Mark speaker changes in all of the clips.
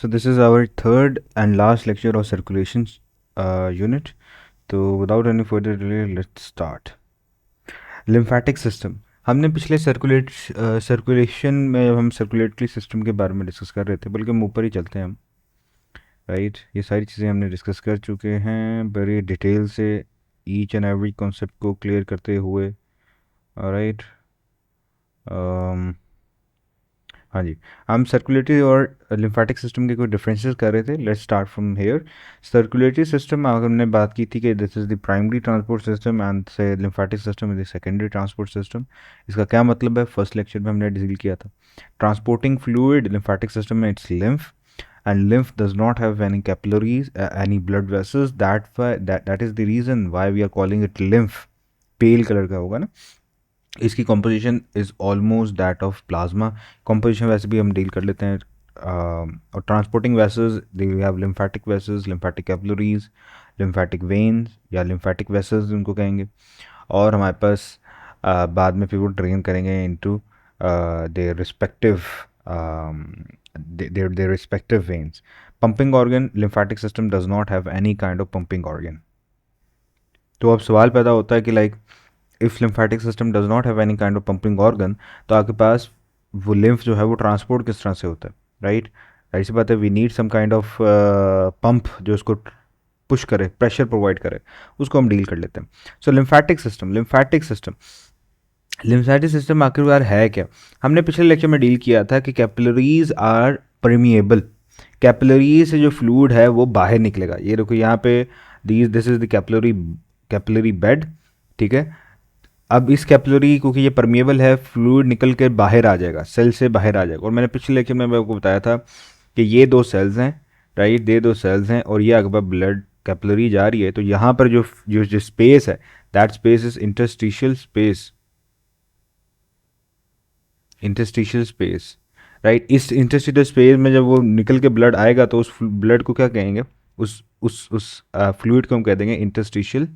Speaker 1: So this is our third and last lecture of circulation unit. So without any further delay, let's start. Lymphatic system हमने पिछले circulation में जब हम circulatory system के बारे में डिस्कस कर रहे थे, बल्कि हम ऊपर ही चलते हैं हम, राइट। ये सारी चीज़ें हमने डिस्कस कर चुके हैं बड़े डिटेल से, ईच एंड एवरी कॉन्सेप्ट को क्लियर करते हुए, राइट। हाँ जी, हम सर्कुलेटरी और लिम्फेटिक सिस्टम के कुछ डिफरेंसेस कर रहे थे। Let's start from here. Circulatory system हमने बात की थी कि this is the primary transport system and से lymphatic system is the secondary transport system. इसका क्या मतलब है, फर्स्ट लेक्चर में हमने डील किया था। ट्रांसपोर्टिंग फ्लूइड लिम्फेटिक सिस्टम में it's lymph, and lymph does not have any capillaries, any blood vessels. That is the reason why we are calling it lymph. Pail colour का होगा ना। इसकी composition is almost that of plasma. Composition वैसे भी हम deal कर लेते हैं। और transporting vessels, they have lymphatic vessels, lymphatic capillaries, lymphatic veins या लिम्फेटिक वेसल्स उनको कहेंगे। और हमारे पास बाद में फिर वो ड्रेन करेंगे into their respective their respective veins. Pumping organ, lymphatic system does not have any kind of pumping organ. तो अब सवाल पैदा होता है कि like if lymphatic system does not have any kind of pumping organ, तो आपके पास वो लिम्फ जो है वो ट्रांसपोर्ट किस तरह से होता है, राइट। ऐसी बात है, we need some kind of pump जो उसको पुश करे, प्रेशर प्रोवाइड करे, उसको हम डील कर लेते हैं। सो लिम्फेटिक सिस्टम आखिरकार है क्या। हमने पिछले लेक्चर में डील किया था कि कैपिलरीज आर परमिएबल। कैपिलरीज से जो फ्लूइड है वो बाहर निकलेगा। ये देखो यहाँ पे this is the capillary bed, ठीक है। अब इस कैपिलरी, क्योंकि ये परमिएबल है, फ्लूइड निकल के बाहर आ जाएगा, सेल से बाहर आ जाएगा। और मैंने पिछले लेक्चर में आपको बताया था कि ये दो सेल्स हैं, राइट, ये दो सेल्स हैं और ये अगर ब्लड कैपिलरी जा रही है तो यहाँ पर जो जो जो स्पेस है, that space is interstitial space, right. इस इंटरस्टिशियल स्पेस में जब वो निकल के ब्लड आएगा तो उस ब्लड को क्या कहेंगे, उस फ्लूइड को हम कह देंगे इंटरस्टिशियल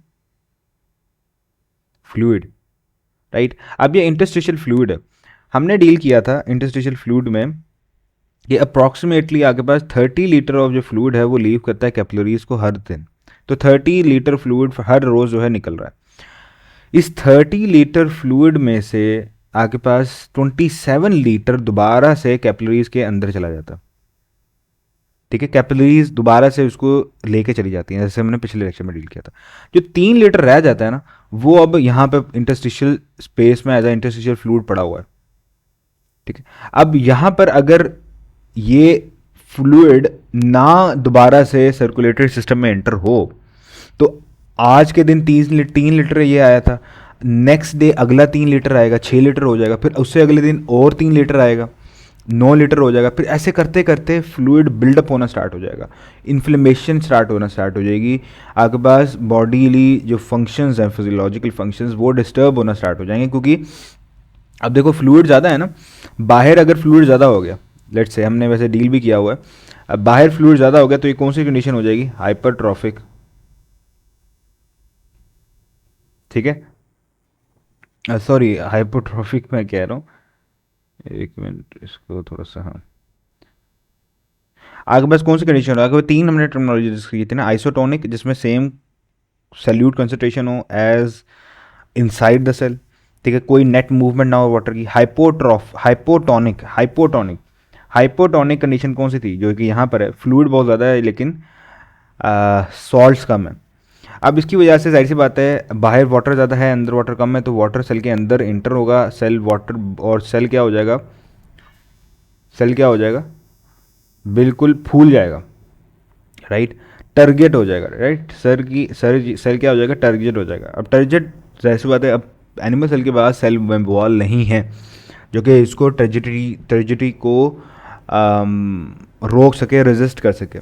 Speaker 1: फ्लूइड, राइट। अब ये इंटरस्टिशियल फ्लूइड है, हमने डील किया था इंटरस्टिशियल फ्लूइड में। ये अप्रॉक्सीमेटली आपके पास 30 लीटर ऑफ जो फ्लूइड है वो लीव करता है कैपिलरीज को हर दिन। तो 30 लीटर फ्लूइड हर रोज़ जो है निकल रहा है। इस 30 लीटर फ्लूइड में से आपके पास 27 लीटर दोबारा से कैपिलरीज के अंदर चला जाता है, ठीक है। कैपिलरीज दोबारा से उसको लेके चली जाती हैं, जैसे हमने पिछले लेक्चर में डील किया था। जो 3 लीटर रह जाता है ना, वो अब यहाँ पे इंटरस्टिशियल स्पेस में एज ए इंटरस्टिशियल फ्लूइड पड़ा हुआ है, ठीक है। अब यहाँ पर अगर ये फ्लूइड ना दोबारा से सर्कुलेटरी सिस्टम में एंटर हो, तो आज के दिन 3 लीटर ये आया था, नेक्स्ट डे अगला 3 लीटर आएगा, 6 लीटर हो जाएगा, फिर उससे अगले दिन और 3 लीटर आएगा, 9 लीटर हो जाएगा। फिर ऐसे करते करते फ्लूइड बिल्डअप होना स्टार्ट हो जाएगा, इन्फ्लेमेशन स्टार्ट होना स्टार्ट हो जाएगी, आपके पास बॉडीली जो फंक्शंस हैं, फिजियोलॉजिकल फंक्शंस, वो डिस्टर्ब होना स्टार्ट हो जाएंगे। क्योंकि अब देखो फ्लूइड ज़्यादा है ना, बाहर अगर फ्लूइड ज़्यादा हो गया, लेट्स से हमने वैसे डील भी किया हुआ है, अब बाहर फ्लूइड ज़्यादा हो गया तो ये कौन सी कंडीशन हो जाएगी, हाइपरट्रॉफिक, ठीक है। सॉरी, हाइपोट्रॉफिक मैं कह रहा हूँ, एक मिनट इसको थोड़ा सा, हाँ। आगे बस कौन सी कंडीशन हो, आगे 3 हमने टर्मिनोलॉजी डिस्कस की थी ना, आइसोटोनिक जिसमें सेम सैल्यूट कंसंट्रेशन हो एज इनसाइड द सेल, ठीक है, कोई नेट मूवमेंट ना हो वाटर की। हाइपोटोनिक हाइपोटोनिक कंडीशन कौन सी थी, जो कि यहाँ पर है, फ्लूइड बहुत ज़्यादा है लेकिन सॉल्ट्स कम है। अब इसकी वजह से जाहिर सी बात है, बाहर वाटर ज़्यादा है, अंदर वाटर कम है, तो वाटर सेल के अंदर इंटर होगा, सेल वाटर, और सेल क्या हो जाएगा, सेल क्या हो जाएगा, बिल्कुल फूल जाएगा, राइट, टर्गेट हो जाएगा, राइट। सेल क्या हो जाएगा, टर्गेट हो जाएगा। अब टर्गेट, जाहिर सी बात है, अब एनिमल सेल के पास सेल वॉल नहीं है जो कि इसको टर्जिटी को रोक सके, रेजिस्ट कर सके,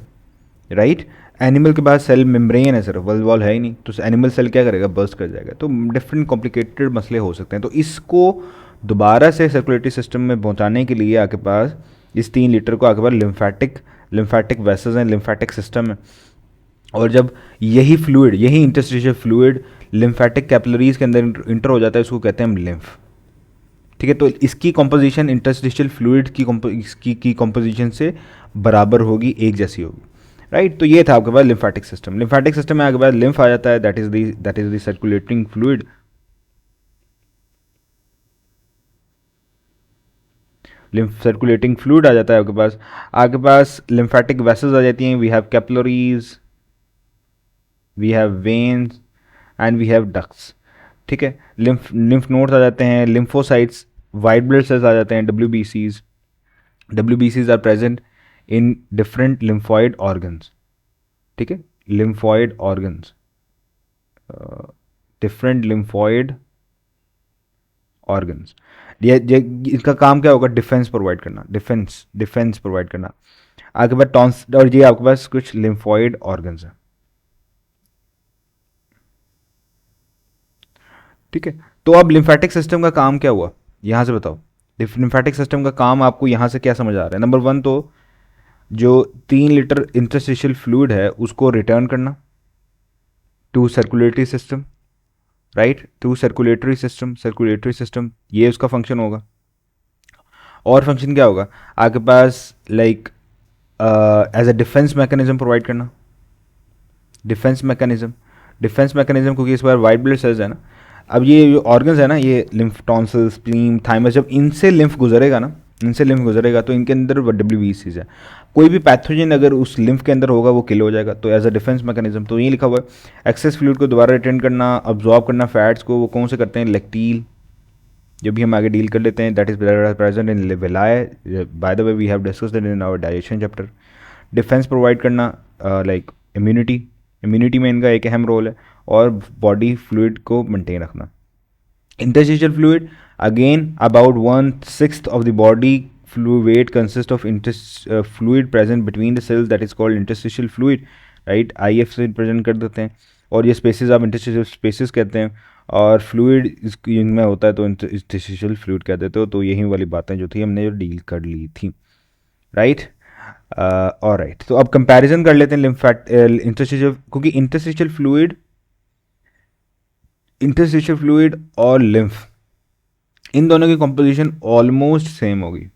Speaker 1: राइट। एनिमल के पास सेल मेम्ब्रेन है, सिर्फ वॉल वॉल है ही नहीं, तो एनिमल सेल क्या करेगा, बर्स्ट कर जाएगा। तो डिफरेंट कॉम्प्लिकेटेड मसले हो सकते हैं। तो इसको दोबारा से सर्कुलेटरी सिस्टम में पहुंचाने के लिए आपके पास इस 3 लीटर को आपके पास लिम्फेटिक वेसल्स हैं, लिम्फेटिक सिस्टम है। और जब यही फ्लूइड, यही इंटरस्टिशियल फ्लूइड लिम्फेटिक कैपिलरीज के अंदर इंटर हो जाता है, उसको कहते हैं हम लिम्फ, ठीक है, तो इसकी कॉम्पोजिशन इंटरस्टिशियल फ्लूइड की कॉम्पोजिशन से बराबर होगी, एक जैसी होगी, राइट। तो ये था आपके पास लिम्फेटिक सिस्टम। लिम्फेटिक सिस्टम में आपके पास लिम्फ आ जाता है, that is the circulating fluid. Lymph circulating fluid आ जाता है आपके पास लिम्फेटिक वेसल्स आ जाती हैं। We have capillaries, we have veins and we have ducts, ठीक है। लिम्फ नोड्स आ जाते हैं, लिम्फोसाइट्स, वाइट ब्लड सेल्स आ जाते हैं, डब्ल्यूबीसीज। डब्ल्यूबीसीज are present in different lymphoid organs, ठीक है, lymphoid organs, different lymphoid organs. ये इनका काम क्या होगा? डिफेंस प्रोवाइड करना, डिफेंस प्रोवाइड करना। आपके पास टॉन्स, और ये आपके पास कुछ लिम्फॉइड ऑर्गन्स हैं, ठीक है। तो अब लिम्फेटिक सिस्टम का काम क्या हुआ, यहां से बताओ। लिम्फेटिक सिस्टम का काम आपको यहां से क्या समझ आ रहा है? नंबर वन, तो जो 3 लीटर इंटरस्टिशियल फ्लूइड है उसको रिटर्न करना to circulatory system, right, to circulatory system, ये उसका फंक्शन होगा। और फंक्शन क्या होगा आपके पास? Like as a defence mechanism provide करना, डिफेंस मैकेनिज्म क्योंकि इस बार वाइट ब्लड सेल्स है ना। अब ये जो ऑर्गन्स है ना, ये लिम्फ, टॉन्सिल, स्प्लीन, थाइमस, जब इनसे लिम्फ गुजरेगा ना, इनसे लिम्फ गुजरेगा तो इनके अंदर डब्ल्यूबीसीज है। कोई भी पैथोजन अगर उस लिम्फ के अंदर होगा वो किल हो जाएगा, तो एज अ डिफेंस मैकेनिज्म। तो ये लिखा हुआ है एक्सेस फ्लूइड को दोबारा रिटर्न करना, अब्जॉर्ब करना फैट्स को, वो कौन से करते हैं? लैक्टील, जो भी हम आगे डील कर लेते हैं, that is present in villi. By the way we have discussed it in our digestion chapter. Defence provide करना, लाइक इम्यूनिटी में इनका एक अहम रोल है, और बॉडी फ्लूइड को मेंटेन रखना। Interstitial fluid, again about 1/6 of the body weight consists of fluid present between the cells, that is called interstitial fluid, right। IF से प्रेजेंट कर देते हैं, और ये स्पेसेस आप इंटरस्टिशियल स्पेसेस कहते हैं, और फ्लूइड इनमें होता है तो इंटरस्टिशियल फ्लूइड कह देते हो। तो यही वाली बातें जो थी हमने जो डील कर ली थी, राइट। और राइट, तो अब कंपैरिजन कर लेते हैं इंटरस्टिशियल, क्योंकि इंटरस्टिशियल फ्लूइड और लिम्फ, इन दोनों की कंपोजिशन ऑलमोस्ट सेम होगी,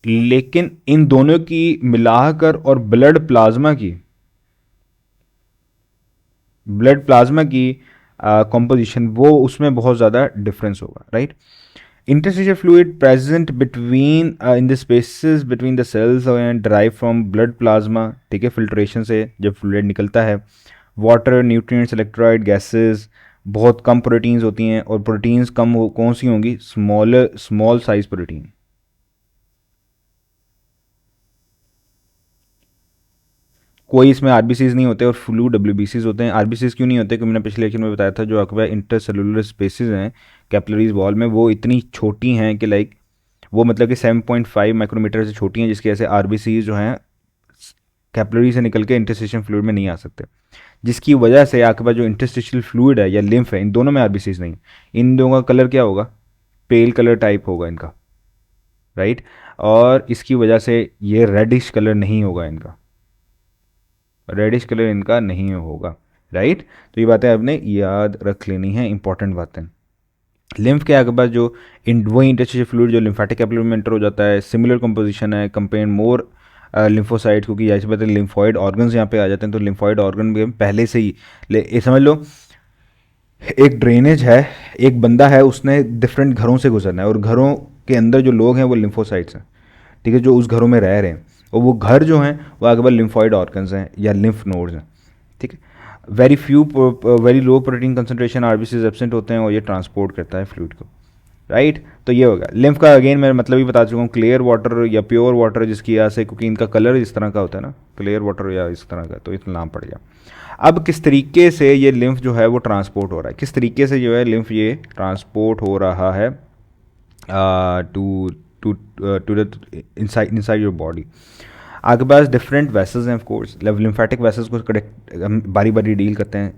Speaker 1: लेकिन इन दोनों की मिलाकर और ब्लड प्लाज्मा की कंपोजिशन, वो उसमें बहुत ज़्यादा डिफरेंस होगा, right. Interstitial fluid present between in the spaces between the cells and drive from blood plasma, ठीक है, फिल्ट्रेशन से जब फ्लूइड निकलता है। वाटर, न्यूट्रिएंट्स, इलेक्ट्रोलाइट, गैसेस, बहुत कम प्रोटीन्स होती हैं, और प्रोटीन्स कौन सी होंगी? Small size protein. कोई इसमें आरबीसीज नहीं होते और फ्लू डब्ल्यूबीसीज होते हैं। आरबीसीज क्यों नहीं होते? क्योंकि मैंने पिछले लेक्चर में बताया था, जो आपके इंटर सेलुलर स्पेसिस हैं कैपिलरीज वॉल में, वो इतनी छोटी हैं कि लाइक वो मतलब कि 7.5 माइक्रोमीटर से छोटी हैं, जिसकी वजह से आरबीसीज जो हैं कैपिलरी से निकल के इंटरस्टिशियल फ्लूइड में नहीं आ सकते, जिसकी वजह से आपके पास जो इंटरस्टिशियल फ्लूइड है या लिम्फ है, इन दोनों में आरबीसीज नहीं। इन दोनों का कलर क्या होगा? पेल कलर टाइप होगा इनका, राइट। और इसकी वजह से ये रेडिश कलर नहीं होगा इनका, राइट। तो ये बातें आपने याद रख लेनी है, इंपॉर्टेंट बातें। लिम्फ के आगे पास जो वही इंटरस्टिशियल फ्लूइड जो लिम्फेटिक कैपिलरी में एंटर हो जाता है, सिमिलर कंपोजिशन है, कंपेन मोर लिम्फोसाइट, क्योंकि जैसे पता है लिम्फॉइड ऑर्गन्स यहाँ पे आ जाते हैं, तो लिम्फॉइड ऑर्गन में पहले से ही ये समझ लो एक ड्रेनेज है, एक बंदा है, उसने डिफरेंट घरों से गुजरना है, और घरों के अंदर जो लोग हैं वो लिम्फोसाइट्स हैं, ठीक है, जो उस घरों में रह रहे हैं, और वो घर जो हैं वो आगे बाद लिम्फॉइड ऑर्गन्स हैं या लिम्फ नोड्स हैं, ठीक है। Very low protein concentration RBCs absent होते हैं, और ये ट्रांसपोर्ट करता है फ्लूइड को, राइट। तो ये होगा लिम्फ का। अगेन मैं मतलब ही बता चुका हूँ, क्लियर वाटर या प्योर वाटर, जिसकी वजह से, क्योंकि इनका कलर इस तरह का होता है ना, क्लियर वाटर या इस तरह का, तो इतना नाम पड़ गया। अब किस तरीके से ये लिम्फ जो है वो ट्रांसपोर्ट हो रहा है, किस तरीके से जो है लिम्फ ये ट्रांसपोर्ट हो रहा है to to to the inside your body. आपके पास डिफरेंट वेसल्स हैं, ऑफ कोर्स लिम्फेटिक वेसल्स को करेक्ट हम बारी बारी डील करते हैं।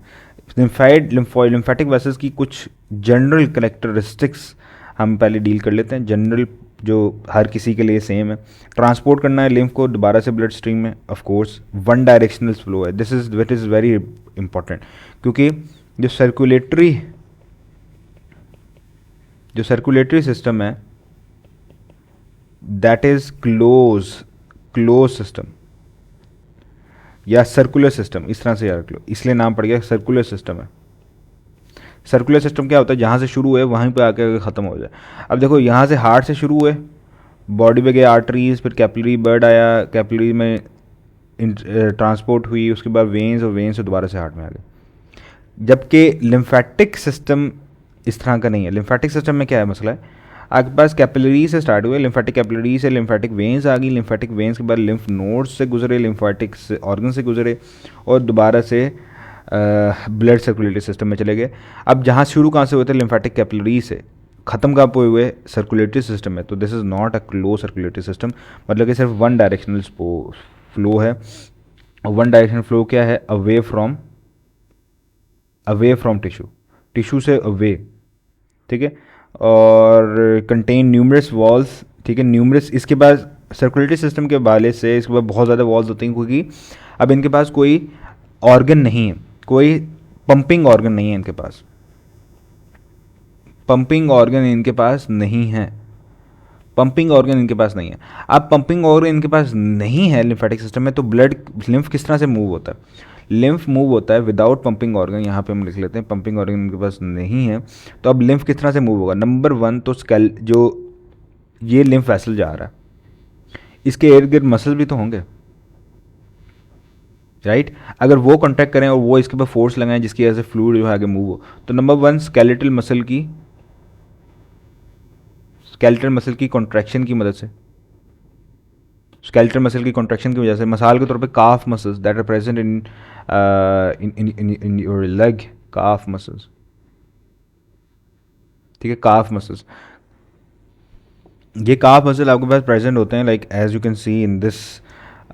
Speaker 1: लिम्फेटिक वेसल्स की कुछ जनरल करेक्टरिस्टिक्स हम पहले डील कर लेते हैं, जनरल जो हर किसी के लिए सेम है। ट्रांसपोर्ट करना है लिम्फ को दोबारा से ब्लड स्ट्रीम में, of course one directional flow है, दिस इज़ वेरी इंपॉर्टेंट, क्योंकि जो सर्कुलेटरी जो सर्कुलेटरी सिस्टम है दैट इज क्लोज सिस्टम या सर्कुलर सिस्टम, इस तरह से याद रख लो, इसलिए नाम पड़ गया सर्कुलर सिस्टम है। सर्कुलर सिस्टम क्या होता है, जहाँ से शुरू हुए वहीं पे आके ख़त्म हो जाए। अब देखो यहाँ से हार्ट से शुरू हुए, बॉडी पे गए आर्टरीज, फिर कैपिलरी बर्ड आया, कैपिलरी में ट्रांसपोर्ट हुई, उसके बाद वेन्स, और वेन्स से दोबारा से हार्ट में आ गए। जबकि लिम्फेटिक सिस्टम इस तरह का नहीं है। लिम्फेटिक सिस्टम में क्या है मसला है, आपके पास कैपिलरी से स्टार्ट हुए, लिम्फेटिक कैपिलरी से लिम्फेटिक वेन्स आ गई, लिम्फेटिक वेन्स के बाद लिम्फ नोड्स से गुजरे, लिम्फेटिक ऑर्गन से गुजरे, और दोबारा से ब्लड सर्कुलेटरी सिस्टम में चले गए। अब जहाँ शुरू कहाँ से हुए थे, लिम्फेटिक कैपिलरी से, ख़त्म कहाँ पे हुए, सर्कुलेटरी सिस्टम में। तो this is not a close circulatory system, मतलब कि सिर्फ वन डायरेक्शनल फ्लो है। वन डायरेक्शनल फ्लो क्या है, अवे फ्रॉम टिश्यू से अवे, ठीक है, और कंटेन न्यूमरस वॉल्स, ठीक है, न्यूमरस। इसके बाद सर्कुलेटरी सिस्टम के हवाले से इसके बाद बहुत ज़्यादा वॉल्स होती हैं, क्योंकि अब इनके पास कोई ऑर्गन नहीं है, कोई पंपिंग ऑर्गन नहीं है इनके पास, पंपिंग ऑर्गन इनके पास नहीं है, पंपिंग ऑर्गन इनके पास नहीं है। अब पंपिंग ऑर्गन इनके पास नहीं है लिम्फेटिक सिस्टम में, तो ब्लड लिम्फ किस तरह से मूव होता है, लिम्फ मूव होता है विदाउट पंपिंग ऑर्गन। यहाँ पे हम लिख लेते हैं पंपिंग ऑर्गन इनके पास नहीं है, तो अब लिम्फ किस तरह से मूव होगा। नंबर वन तो जो ये लिम्फ वेसल जा रहा है, इसके इर्द गिर्द मसल भी तो होंगे, राइट। अगर वो कॉन्टैक्ट करें और वो इसके ऊपर फोर्स लगाएं जिसकी वजह से फ्लूइड जो है आगे मूव हो, तो नंबर वन स्केलेटल मसल की कॉन्ट्रैक्शन की मदद से, स्केलेटल मसल की कॉन्ट्रैक्शन की वजह से, मिसाल के तौर पे calf muscles that are present in your leg, calf muscles, ठीक है, काफ मसल्स, ये काफ मसल आपके पास प्रेजेंट होते हैं, like as you can see in this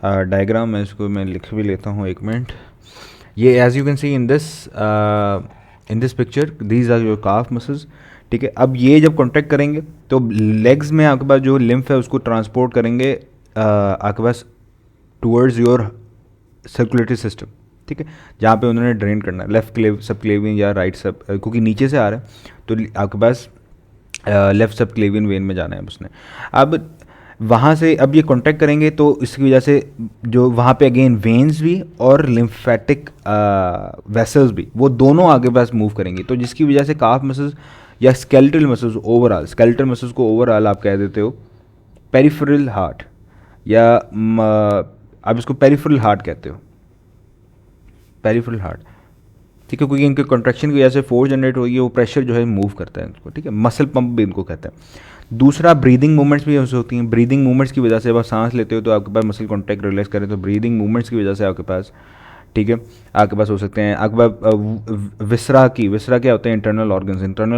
Speaker 1: diagram. मैं इसको मैं लिख भी लेता हूँ, एक मिनट। ये as you can see in this picture, these are your calf muscles, ठीक है। अब ये जब कॉन्ट्रैक्ट करेंगे तो लेग्स में आपके पास जो लिम्फ है उसको ट्रांसपोर्ट करेंगे आपके पास टूवर्ड्स योर सर्कुलेटरी सिस्टम, ठीक है, जहाँ पे उन्होंने ड्रेन करना है, लेफ्ट सब क्लेवियन या राइट सब, क्योंकि नीचे से आ रहा है तो आपके पास लेफ्ट सब क्लेवियन वेन में जाना है उसने। अब वहाँ से अब ये कॉन्टैक्ट करेंगे तो इसकी वजह से जो वहाँ पे अगेन वेन्स भी और लिम्फेटिक वेसल्स भी, वो दोनों आगे पास मूव करेंगी, तो जिसकी वजह से काफ मसल्स या skeletal muscles overall, skeletal muscles को ओवरऑल आप कह देते हो पेरिफेरल हार्ट, या आप इसको पेरिफेरल हार्ट कहते हो, पेरिफेरल हार्ट, ठीक है, क्योंकि इनके कॉन्ट्रैक्शन की वजह से फोर्स जनरेट होगी, वो प्रेशर जो है मूव करता है उसको, ठीक है, मसल पंप भी इनको कहते हैं। दूसरा ब्रीदिंग मूवमेंट्स भी ऐसे होती हैं, ब्रीदिंग मूवमेंट्स की वजह से जब आप सांस लेते हो तो आपके पास मसल कॉन्टैक्ट रिलीज करें, तो ब्रीदिंग मूवमेंट्स की वजह से आपके पास, ठीक है, आपके पास हो सकते हैं। आपके पास विसरा क्या होते हैं, इंटरनल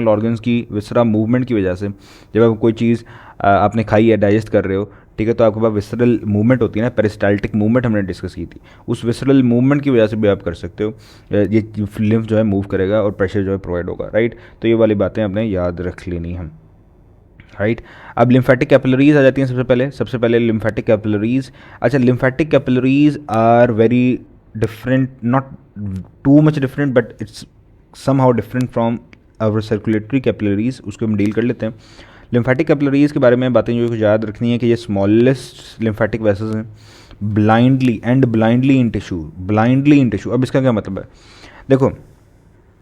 Speaker 1: ऑर्गन्स की विसरा मूवमेंट की वजह से, जब आप कोई चीज़ आपने खाई है, डाइजेस्ट कर रहे हो, ठीक है, तो आपके पास विसरल मूवमेंट होती है ना, पेरिस्टाल्टिक मूवमेंट हमने डिस्कस की थी, उस विसरल मूवमेंट की वजह से भी आप कर सकते हो, ये लिम्फ जो है मूव करेगा और प्रेशर जो है प्रोवाइड होगा, राइट। तो ये वाली बातें आपने याद रख लेनी हम, राइट। अब लिम्फेटिक कैपिलरीज आ जाती हैं सबसे पहले लिम्फेटिक कैपिलरीज। अच्छा, lymphatic capillaries are very different, not too much different, but it's somehow different from our circulatory capillaries, उसको हम डील कर लेते हैं। लिम्फेटिक कैपिलरीज के बारे में बातें जो याद रखनी है कि ये स्मॉलेस्ट लिम्फेटिक वेसल्स हैं, ब्लाइंडली इन टिश्यू। अब इसका क्या मतलब है, देखो,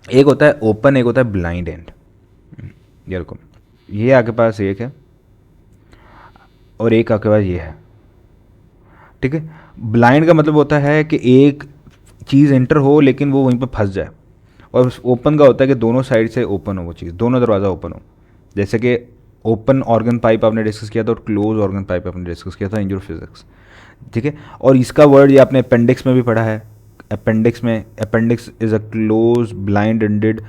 Speaker 1: एक होता है ओपन, एक होता है ब्लाइंड एंड। ये देखो, ये आपके पास एक है और एक आपके पास ये है, ठीक है। ब्लाइंड का मतलब होता है कि एक चीज़ एंटर हो लेकिन वो वहीं पर फंस जाए, और ओपन का होता है कि दोनों साइड से ओपन हो वो चीज़, दोनों दरवाज़ा ओपन हो। जैसे कि ओपन ऑर्गन पाइप आपने डिस्कस किया था और क्लोज ऑर्गन पाइप आपने डिस्कस किया था इन योर फिजिक्स, ठीक है। और इसका वर्ड ये आपने अपेंडिक्स में भी पढ़ा है, appendix is a close blind ended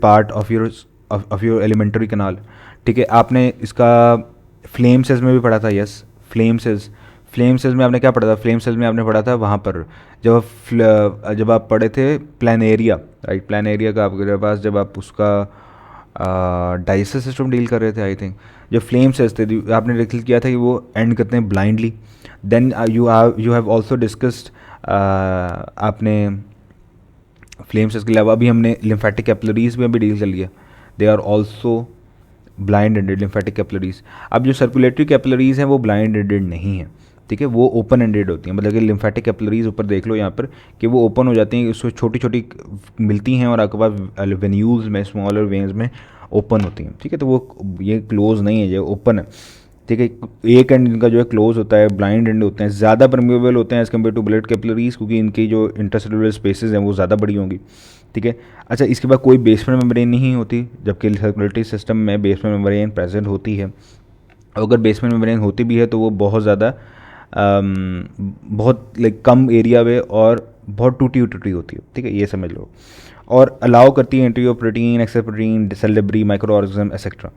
Speaker 1: part of your alimentary canal, ठीक है। आपने इसका फ्लेम सेल्स में भी पढ़ा था, यस, फ्लेम सेल्स में आपने क्या पढ़ा था, फ्लेम सेल्स में आपने पढ़ा था वहाँ पर जब आप पढ़े थे प्लानेरिया, राइट, प्लानेरिया का आपके पास जब आप उसका डाइजेस्टिव सिस्टम डील कर रहे थे, आई थिंक, जो फ्लेम सेल्स थे आपने डिस्कस किया था कि वो एंड करते हैं blindly. Then you have also discussed, आपने फ्लेम सेल्स के अलावा अभी हमने लिम्फेटिक कैपिलरीज में भी डील कर लिया, they are also blind ended lymphatic capillaries. अब जो सर्कुलेटरी कैपिलरीज हैं वो ब्लाइंड एंडेड नहीं है, ठीक है, वो ओपन एंडेड होती हैं। मतलब कि लिम्फेटिक कैपिलरीज ऊपर देख लो यहाँ पर कि वो ओपन हो जाती हैं, उसको छोटी छोटी मिलती हैं और आपके पास वेन्यूल्स में, स्मॉलर वेन्स में ओपन होती हैं, ठीक है। तो वो ये क्लोज नहीं है, ये ओपन है, ठीक है। एक एंड इनका जो है क्लोज होता है, ब्लाइंड एंड होते हैं, ज़्यादा परमेबल होते हैं as compare to blood capillaries, क्योंकि इनकी जो इंटरसेलुलर स्पेसेस हैं वो ज़्यादा बड़ी होंगी, ठीक है। अच्छा, इसके बाद कोई बेसमेंट मेम्ब्रेन नहीं होती, जबकि सर्कुलेटरी सिस्टम में बेसमेंट मेम्ब्रेन प्रेजेंट होती है। अगर बेसमेंट मेम्ब्रेन होती भी है तो वो बहुत ज़्यादा बहुत लाइक कम एरिया में और बहुत टूटी टूटी होती है, ठीक है, ये समझ लो। और अलाउ करती है entry of protein, excess protein, cell debris, micro organism etcetera.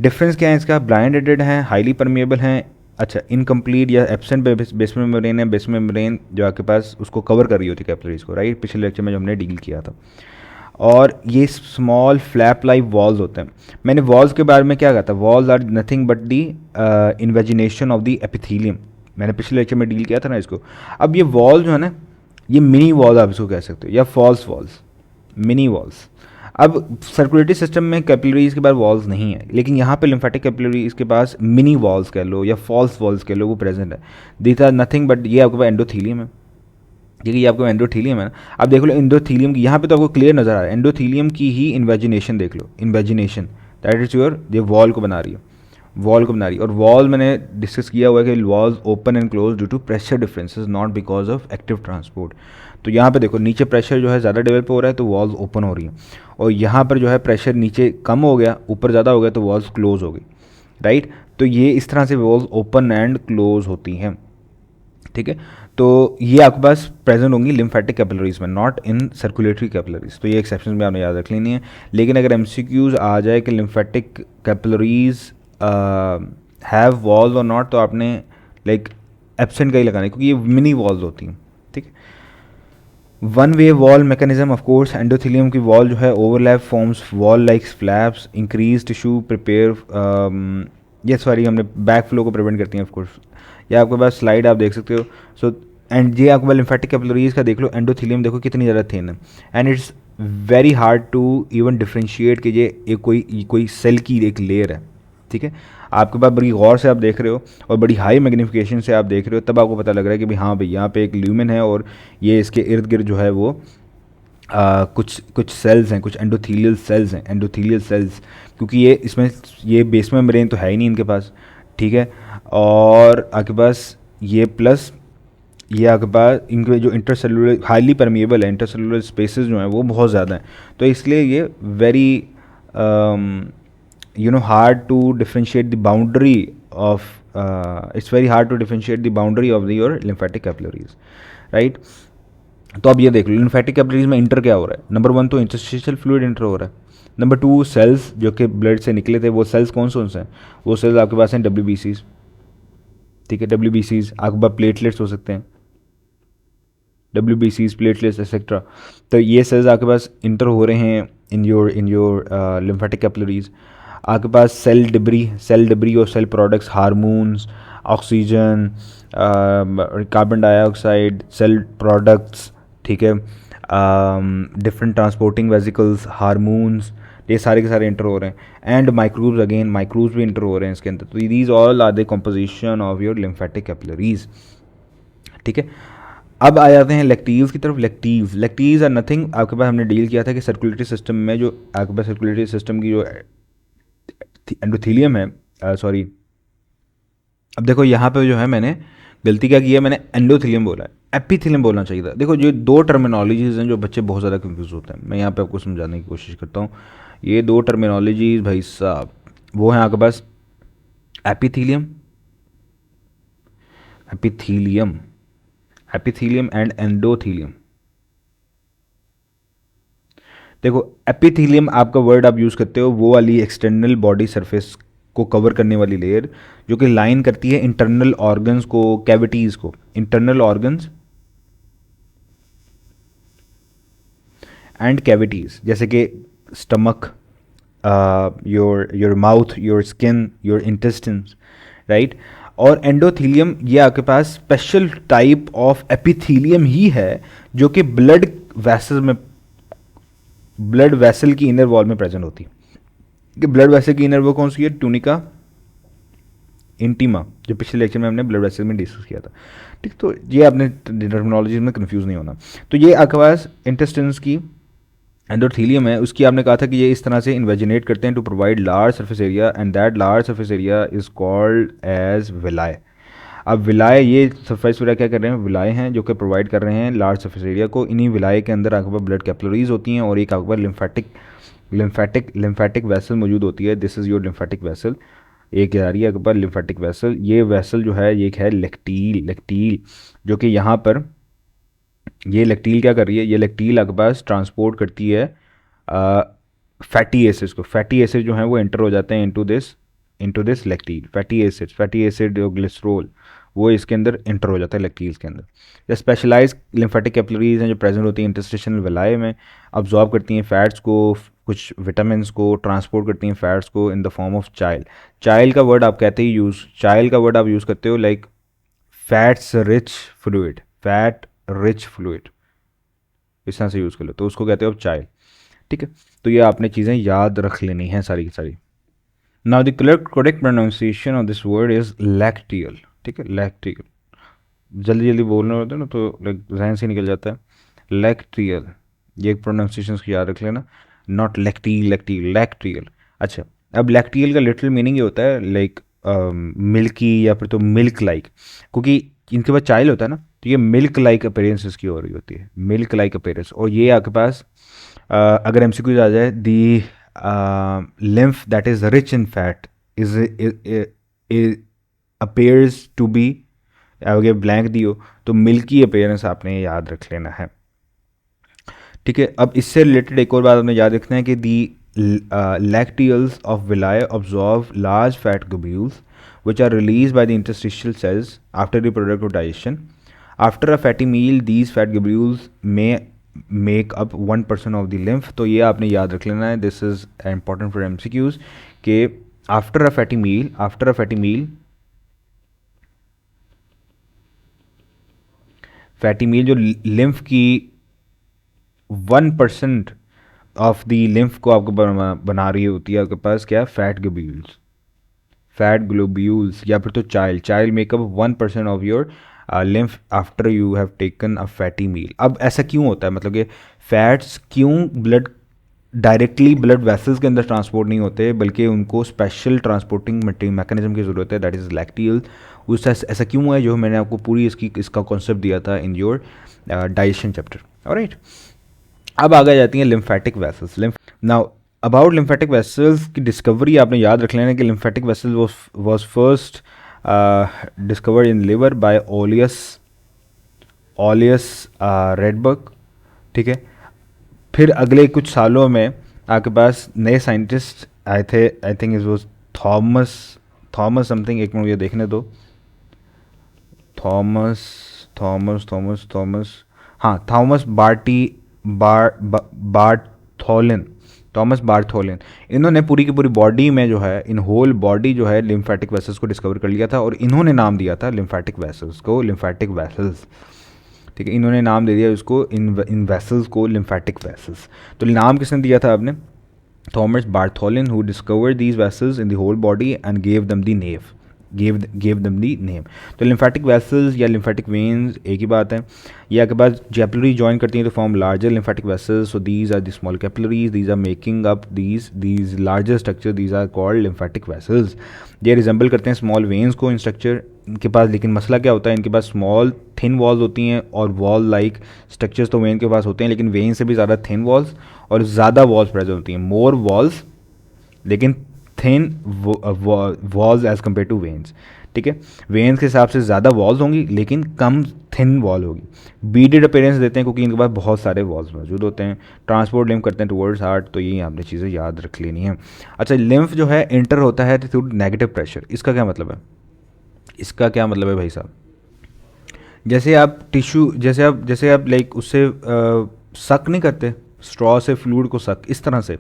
Speaker 1: Difference क्या है इसका? ब्लाइंड एडेड है, हाईली परमेबल हैं, अच्छा इनकम्प्लीट या एब्सेंट बेसमेंट मेम्ब्रेन है, बेसमेंट मेम्ब्रेन जो आपके पास उसको कवर कर रही होती है कैपिलरीज को, राइट, पिछले लेक्चर में जो हमने डील किया था। और ये स्मॉल फ्लैप लाइक वॉल्स होते हैं। मैंने वॉल्स के बारे में क्या कहा था? Walls are nothing but the invagination of the epithelium, मैंने पिछले लेक्चर में डील किया था ना इसको। अब ये वॉल जो है ना, ये मिनी वॉल आप इसको कह सकते हो, या फॉल्स वॉल्स, मिनी वॉल्स। अब सर्कुलेटरी सिस्टम में कैपिलरीज के पास वॉल्स नहीं है, लेकिन यहाँ पे लिम्फेटिक कैपिलरीज के पास मिनी वॉल्स कह लो या फॉल्स वॉल्स कह लो, वो प्रेजेंट है। दीज आर नथिंग बट, ये आपके पास एंडोथीलियम है, ठीक है, ये आपका एंडोथीलियम है ना। अब देख लो एंडोथीलियम की, यहाँ पे तो आपको क्लियर नजर आ रहा है, एंडोथीलियम की ही इन्वेजिनेशन देख लो, इन्वेजिनेशन दैट इज योर, ये वॉल को बना रही है, वॉल को बना रही है। और वॉल मैंने डिस्कस किया हुआ है कि walls open and close due to pressure differences, not because of active transport. तो यहाँ पे देखो नीचे प्रेशर जो है ज़्यादा डेवलप हो रहा है तो वॉल्स ओपन हो रही हैं, और यहाँ पर जो है प्रेशर नीचे कम हो गया, ऊपर ज़्यादा हो गया तो वॉल्स क्लोज हो गई, राइट। तो ये इस तरह से वॉल्स ओपन एंड क्लोज होती हैं, ठीक है। तो ये आपके पास प्रेजेंट होंगी लिम्फेटिक कैपिलरीज में, नॉट इन सर्कुलेटरी कैपिलरीज। तो ये एक्सेप्शन में आपने याद रख लेनी है। लेकिन अगर एमसीक्यूज आ जाए कि लिम्फेटिक कैपिलरीज हैव वॉल्स और नॉट, तो आपने लाइक एब्सेंट का ही लगाना है, क्योंकि ये मिनी वॉल्स होती हैं, ठीक है। One way wall mechanism, of course endothelium की वॉल जो है overlap forms wall like flaps, increase tissue prepare, ये सॉरी हमने बैक फ्लो को प्रिवेंट करती हैं, ऑफ कोर्स। या आपके पास स्लाइड आप देख सकते हो। सो एंड ये आपके पास लिम्फेटिक कैपिलरीज का देख लो, एंडोथेलियम देखो कितनी ज़्यादा थिन है, and it's very hard to even differentiate कि ये एक कोई सेल की एक लेयर है, ठीक है। आपके पास बड़ी गौर से आप देख रहे हो और बड़ी हाई मैग्नीफिकेशन से आप देख रहे हो, तब आपको पता लग रहा है कि भाई हाँ भाई यहाँ पे एक ल्यूमेन है और ये इसके इर्द गिर्द जो है वो कुछ सेल्स हैं, कुछ एंडोथीलियल सेल्स हैं, एंडोथीलियल सेल्स, क्योंकि ये इसमें ये बेसमेंट मेम्ब्रेन तो है ही नहीं इनके पास, ठीक है। और आपके पास ये प्लस ये आपके पास इनके जो इंटरसेलुलर हाईली परमिएबल है, इंटरसेलुलर स्पेसेस जो हैं वो बहुत ज़्यादा हैं, तो इसलिए ये very hard to differentiate the boundary of it's very hard to differentiate the boundary of your lymphatic capillaries, right। तो अब ये देख लो लिम्फेटिक कैपिलरीज में इंटर क्या हो रहा है। नंबर 1 तो इंटरस्टिशियल फ्लूइड इंटर हो रहा है। नंबर 2 सेल्स जो कि ब्लड से निकले थे, वो सेल्स कौन से हैं? वो सेल्स आपके पास हैं WBCs, ठीक है, WBCs। आपके पास प्लेटलेट्स हो सकते हैं, WBCs, प्लेटलेट्स एक्सेट्रा। तो ये सेल्स आपके पास इंटर हो रहे हैं इन योर लिम्फेटिक कैपिलरीज। आपके पास सेल डिब्री और cell products, hormones, oxygen, carbon dioxide, cell products, ठीक है, डिफरेंट ट्रांसपोर्टिंग वेजिकल्स, हार्मोन्स, ये सारे के सारे इंटर हो रहे हैं। एंड माइक्रोब्स, अगेन माइक्रोब्स भी इंटर हो रहे हैं इसके अंदर। तो these all are the composition of your lymphatic capillaries, ठीक है। अब आ जाते हैं लेक्टिव्स की तरफ। लेक्टिव्स आर नथिंग, आपके पास हमने डील किया था कि सर्कुलेटरी सिस्टम में जो आपके पास सर्कुलेटरी सिस्टम की जो एंडोथीलियम है, सॉरी, अब देखो यहाँ पे जो है मैंने गलती क्या की है, मैंने एंडोथीलियम बोला है, एपिथीलियम बोलना चाहिए था। देखो ये दो टर्मिनोलॉजीज हैं जो बच्चे बहुत ज़्यादा कंफ्यूज होते हैं, मैं यहाँ पे आपको समझाने की कोशिश करता हूँ। ये दो टर्मिनोलॉजीज भाई साहब वो हैं आपके पास epithelium epithelium epithelium and endothelium. देखो एपिथीलियम आपका वर्ड आप यूज़ करते हो वो वाली एक्सटर्नल बॉडी सरफेस को कवर करने वाली लेयर जो कि लाइन करती है इंटरनल ऑर्गन्स को, कैविटीज़ को, इंटरनल ऑर्गन्स एंड कैविटीज़, जैसे कि stomach, your mouth, your skin, your intestines, right. और एंडोथीलियम ये आपके पास स्पेशल टाइप ऑफ एपिथीलियम ही है जो कि ब्लड वेसल्स में ब्लड वेसल की इनर वॉल में प्रेजेंट होती है। कि ब्लड वेसल की इनर वॉल कौन सी है? ट्यूनिका इंटीमा, जो पिछले लेक्चर में हमने ब्लड वेसल में डिस्कस किया था। ठीक, तो ये आपने टर्मिनोलॉजी में कंफ्यूज नहीं होना। तो ये आपके पास इंटेस्टिन्स की एंडोथीलियम है, उसकी आपने कहा था कि ये इस तरह से इन्वेजिनेट करते हैं to provide large surface area, and that large surface area is called as villi. अब विलाय, ये सरफेस एरिया क्या कर रहे हैं? विलाय हैं जो कि प्रोवाइड कर रहे हैं लार्ज सरफेस एरिया को। इन्हीं विलाय के अंदर आपके पास ब्लड कैपिलरीज होती हैं और एक आपके पास लिम्फेटिक वेसल मौजूद होती है। This is your lymphatic vessel. एक आ रही है आपके पास लिम्फेटिक वेसल। ये वेसल जो है ये एक है लेक्टील, जो कि यहाँ पर ये लेक्टील क्या कर रही है? ये लेक्टील आपके पास ट्रांसपोर्ट करती है फैटी एसिड्स को। फैटी एसिड जो है वो एंटर हो जाते हैं इनटू दिस लेक्टील। फैटी एसिड और ग्लिसरॉल वो इसके अंदर एंटर हो जाता है लेक्टील्स के अंदर। या स्पेशलाइज लिम्फेटिक कैपिलरीज हैं जो प्रेजेंट होती हैं इंटरस्टिशियल विलाय में, अब्जॉर्ब करती हैं फैट्स को, कुछ विटामिन को ट्रांसपोर्ट करती हैं फैट्स को इन द फॉर्म ऑफ चाइल। चाइल का वर्ड आप कहते ही चाइल का वर्ड आप यूज़ करते हो लाइक फैट रिच फ्लूइड, इस तरह से यूज़ कर लो तो उसको कहते हो चाइल। ठीक है, तो ये आपने चीज़ें याद रख लेनी हैं सारी की सारी। Now the correct pronunciation of this word is lacteal. ठीक है, लैक्टियल, जल्दी जल्दी बोलना होता है ना तो लाइक जहन से निकल जाता है। लैक्टियल, ये एक प्रोनाउंसिएशन को याद रख लेना, नॉट लैक्टियल। अच्छा, अब लैक्टियल का लिटरल मीनिंग ये होता है लाइक मिल्की या फिर तो मिल्क लाइक, क्योंकि इनके पास चाइल्ड होता है ना, तो ये मिल्क लाइक अपेरेंस इसकी हो रही होती है, मिल्क लाइक अपेरेंस। और ये आपके पास अगर एमसीक्यूज आ जाए, दी lymph that is rich in fat is appears to be, अगर ब्लैंक दी हो तो मिल्की अपेयरेंस आपने याद रख लेना है। ठीक है, अब इससे रिलेटेड एक और बात आपने याद रखना है कि दी lacteals of villi absorb large fat globules which are released by the interstitial cells after the product of digestion. After a fatty meal, these fat globules may make up 1% of the lymph. तो ये आपने याद रख लेना है, this is important for MCQs कि after a fatty meal fatty meal जो lymph की 1% ऑफ द लिम्फ को आपको बना रही होती है आपके पास क्या? फैट ग्लोब्यूल्स या फिर तो chyle make up 1% of your lymph after you have taken a fatty meal. अब ऐसा क्यों होता है, मतलब कि फैट्स क्यों डायरेक्टली ब्लड वेसल्स के अंदर ट्रांसपोर्ट नहीं होते, बल्कि उनको स्पेशल ट्रांसपोर्टिंग मैकेनिज्म की ज़रूरत है, दैट इज़ लैक्टियल। उससे ऐसा क्यों है, जो मैंने आपको पूरी इसका कॉन्सेप्ट दिया था in your digestion chapter. Alright, अब आगे जाती हैं lymphatic vessels. Now about lymphatic vessels की डिस्कवरी आपने याद रख लेना कि lymphatic vessel was first discovered in liver by Olaus Rudbeck. ठीक है, फिर अगले कुछ सालों में आपके पास नए साइंटिस्ट आए थे, I think it was Thomas something, एक मिनट ये देखने दो, थॉमस बार्थोलिन। इन्होंने पूरी की पूरी बॉडी में जो है, इन होल बॉडी जो है लिम्फेटिक वेसल्स को डिस्कवर कर लिया था, और इन्होंने नाम दिया था लिम्फेटिक वेसल्स को लिम्फेटिक वेसल्स। ठीक है, इन्होंने नाम दे दिया उसको इन वेसल्स को लिम्फेटिक वेसल्स। तो नाम किसने दिया था आपने? Thomas Bartholin, who discovered these vessels in the whole body and gave them the name. तो लिम्फेटिक वेसल्स या लिम्फेटिक वेन्स एक ही बात है। ये आपके पास कैपिलरी ज्वाइन करती हैं तो form larger lymphatic vessels. So these are the small capillaries, these are making up these larger structure, these are called lymphatic vessels. ये रिजेंबल करते हैं स्मॉल वेन्स को इन स्ट्रक्चर इनके पास, लेकिन मसला क्या होता है, इनके पास स्मॉल थिन वॉल्स होती हैं और वॉल लाइक स्ट्रक्चर्स तो वेन के पास होते हैं, लेकिन वेन से भी ज़्यादा थिन वॉल्स और ज़्यादा वॉल्स प्रेजेंट होती हैं, मोर वॉल्स लेकिन thin walls as compare to veins. ठीक है, वेन्स के हिसाब से ज़्यादा वॉल्स होंगी लेकिन कम थिन वॉल होगी। बीडेड अपीयरेंस देते हैं क्योंकि इनके पास बहुत सारे वॉल्स मौजूद होते हैं। ट्रांसपोर्ट लिम्फ करते हैं टुवर्ड्स हार्ट, तो ये आपने चीज़ें याद रख लेनी है। अच्छा, लिम्फ जो है इंटर होता है थ्रू नेगेटिव प्रेशर। इसका क्या मतलब है भाई साहब? जैसे आप टिश्यू, जैसे आप लाइक उससे सक नहीं करते, स्ट्रॉ से फ्लूइड को सक, इस तरह से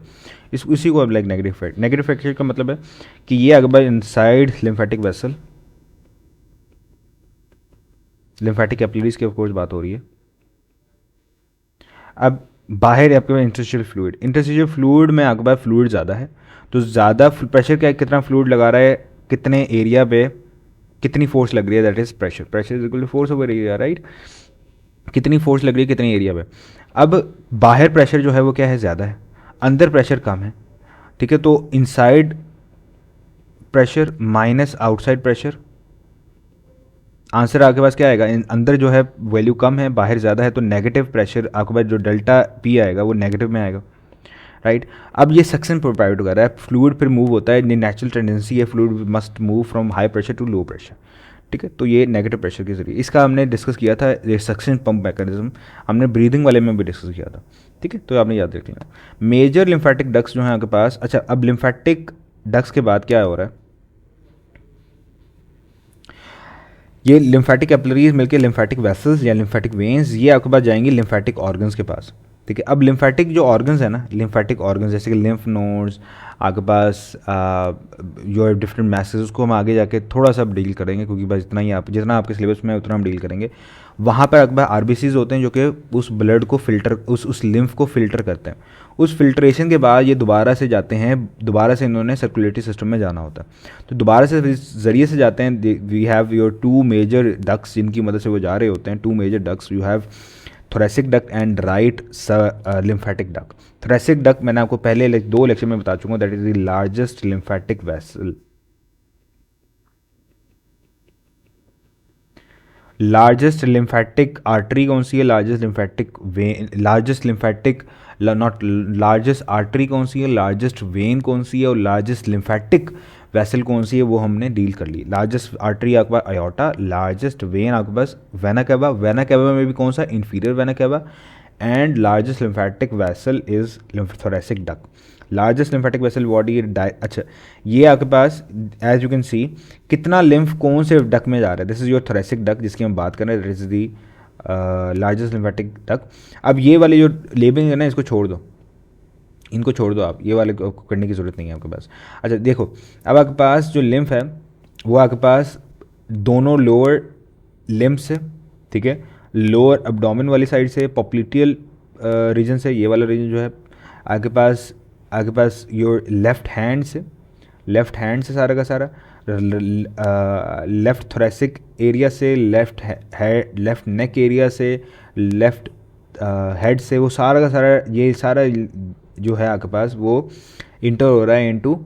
Speaker 1: इसी को अब लाइक नेगेटिव फ्रैक्चर का मतलब है कि ये अगर inside lymphatic vessel, lymphatic capillaries की ऑफकोर्स बात हो रही है। अब बाहर आपके पास इंटरस्टिशियल फ्लूइड में आपके पास फ्लूइड ज़्यादा है, तो ज़्यादा प्रेशर क्या है, कितना फ्लूइड लगा रहा है, कितने एरिया पे कितनी फोर्स लग रही है, that is pressure. Pressure is equal to force over area, right. कितनी फोर्स लग रही है कितने एरिया पे। अब बाहर प्रेशर जो है वो क्या है, ज़्यादा है, अंदर प्रेशर कम है, ठीक है। तो inside pressure minus outside pressure, answer आपके पास क्या आएगा, अंदर जो है वैल्यू कम है, बाहर ज़्यादा है, तो नेगेटिव प्रेशर आपके पास जो डेल्टा पी आएगा वो नेगेटिव में आएगा, राइट। अब ये सक्शन प्रोवाइड कर रहा है, फ्लूइड फिर मूव होता है, नेचुरल टेंडेंसी है, fluid must move from high pressure to low pressure, ठीक है। तो ये नेगेटिव प्रेशर के जरिए, इसका हमने डिस्कस किया था, ये सक्शन पंप मैकेनिज्म हमने ब्रीदिंग वाले में भी डिस्कस किया था, ठीक है। तो आपने याद रख लिया। मेजर लिम्फेटिक डक्ट्स जो है आपके पास। अच्छा, अब लिम्फेटिक डक्ट्स के बाद क्या हो रहा है, ये लिम्फेटिक कैपिलरीज मिलकर लिम्फेटिक वेसल्स या लिम्फेटिक वेन्स, ये आपके पास जाएंगी लिम्फेटिक ऑर्गन्स के पास, ठीक है। अब लिम्फेटिक जो ऑर्गन्स है ना, लिम्फेटिक ऑर्गन्स जैसे कि लिम्फ नोड्स आपके पास, जो डिफरेंट मैसेज, उसको हम आगे जाके थोड़ा सा डील करेंगे, क्योंकि बस इतना ही आप जितना आपके सिलेबस में उतना हम डील करेंगे। वहाँ पर आपके पास आरबीसीज होते हैं जो कि उस ब्लड को फिल्टर, उस लिम्फ को फिल्टर करते हैं। उस फिल्ट्रेशन के बाद ये दोबारा से जाते हैं, दोबारा से इन्होंने सर्कुलेटरी सिस्टम में जाना होता है, तो दोबारा से ज़रिए से जाते हैं। We have your two major ducts जिनकी मदद से वो जा रहे होते हैं, two major ducts, you have thoracic duct and right lymphatic duct. Thoracic duct मैंने आपको पहले 2 लेक्चर में बता चुका हूँ, that is the largest lymphatic vessel. Largest lymphatic artery कौन सी है, largest lymphatic vein, largest lymphatic, not largest artery कौन सी है, लार्जेस्ट वेन कौन सी है, और लार्जेस्ट लिम्फेटिक वेसल कौन सी है, वो हमने डील कर ली। लार्जेस्ट आर्टरी आपके पास अयोटा, लार्जेस्ट वेन आपके पास वेना कैवा, वेना कैवा में भी कौन सा, inferior vena cava, and largest lymphatic vessel is lymphothoracic duct. Largest lymphatic vessel body, अच्छा ये आपके पास एज यू कैन सी कितना लिम्फ कौन से डक में जा रहा है, this is your thoracic duct जिसकी हम बात कर रहे हैं, this is the largest lymphatic duct. अब ये वाले जो लेबलिंग है ना, इसको छोड़ दो, इनको छोड़ दो आप, ये वाले को करने की ज़रूरत नहीं है आपके पास। अच्छा देखो, अब आपके पास जो लिम्फ है वो आपके पास दोनों लोअर लिम्फ से, ठीक है, लोअर अब्डोमेन वाली साइड से, पॉप्लिटियल रीजन से, ये वाला रीजन जो है आपके पास योर लेफ्ट हैंड से, लेफ्ट हैंड से सारा का सारा, लेफ्ट थोरेसिक एरिया से, लेफ्ट नेक एरिया से, लेफ्ट हेड से, वो सारा का सारा, ये सारा जो है आपके पास वो इंटर हो रहा है इनटू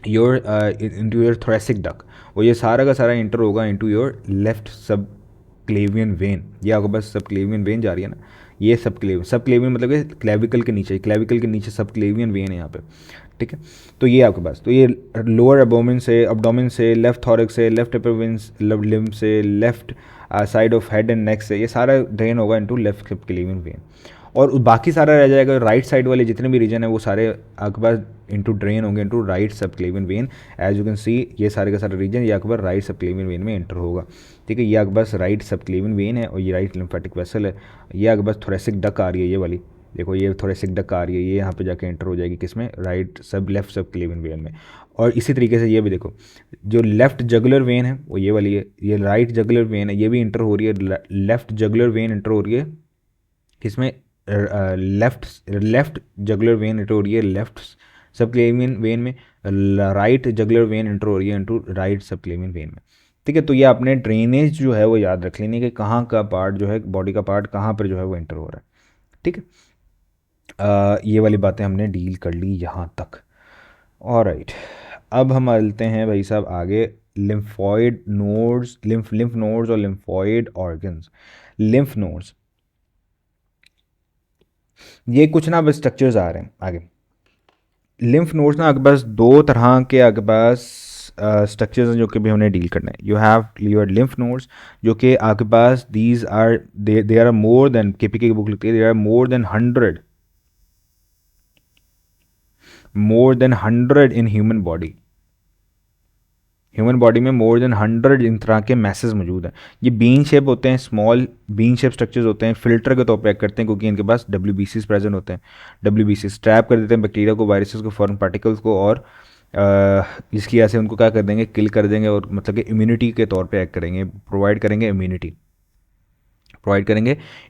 Speaker 1: योर थोरेसिक डक, वो ये सारा का सारा इंटर होगा इनटू योर लेफ्ट सब क्लेवियन वेन। ये आपके पास सब क्लेवियन वेन जा रही है ना, ये सब क्लेवियन मतलब कि क्लेविकल के नीचे सब क्लेवियन वेन है यहाँ पे, ठीक है। तो ये आपके पास, तो ये लोअर अब्डोमेन से, लेफ्ट थॉरिक से, लेफ्ट अपर विंस लिम्ब से, left side of head and neck से, ये सारा ड्रेन होगा इनटू लेफ्ट सब क्लेवियन वेन, और बाकी सारा रह जाएगा राइट साइड वाले जितने भी रीजन है वो सारे आपके पास इनटू ड्रेन होंगे into right subclavian vein. As you can see ये सारे का सारा रीजन ये आपके पास राइट सब क्लेवियन वेन में एंटर होगा, ठीक है। ये आपके पास राइट सब क्लेवियन वेन है और ये राइट लिम्फेटिक वेसल है। ये आपके पास थोरेसिक डक आ रही है, ये वाली देखो, ये थोरेसिक डक आ रही है, ये यहाँ पे जाके एंटर हो जाएगी किसमें, राइट सब लेफ्ट सब क्लेवियन वेन में। और इसी तरीके से ये भी देखो, जो लेफ्ट जगुलर वेन है वो ये वाली है, ये राइट जगुलर वेन है, ये भी इंटर हो रही है, लेफ्ट जगुलर वेन इंटर हो रही है किसमें, लेफ्ट जगुलर वेन इंटर हो रही है लेफ्ट सब क्लेवियन वेन में, राइट जगुलर वेन इंटर हो रही है into right subclavian when में, ठीक है। तो ये आपने ड्रेनेज जो है वो याद रख लेनी कि कहाँ का पार्ट जो है बॉडी का पार्ट कहाँ पर जो है वो एंटर हो रहा है, ठीक है। ये वाली बातें हमने डील कर ली यहाँ तक। ऑलराइट, अब हम चलते हैं भाई साहब आगे, लिम्फॉइड नोड्स, लिम्फ नोड्स और लिम्फॉइड ऑर्गन्स। लिम्फ नोड्स, ये कुछ ना बस स्ट्रक्चर्स आ रहे हैं आगे। लिम्फ नोड्स ना आपके पास 2 तरह के आपके पास स्ट्रक्चर्स हैं जो कि भी हमने डील करना है। You have your lymph nodes जो कि आपके पास these are they are more than, KPK की बुक लिखती है, they are more than 100 in human body. Human body में मोर देन 100 इन तरह के मैसेज मौजूद हैं। ये बीन शेप होते हैं, स्मॉल बीन शेप स्ट्रक्चर्स होते हैं, फिल्टर के तौर पर एक्ट करते हैं क्योंकि इनके पास WBCs प्रेजेंट होते हैं। WBCs ट्रैप कर देते हैं बैक्टीरिया को, वायरसेस को, फॉरेन पार्टिकल्स को, और इसकी वजह से उनको क्या कर देंगे, किल कर देंगे, और मतलब कि इम्यूनिटी के तौर पे एक्ट करेंगे, प्रोवाइड करेंगे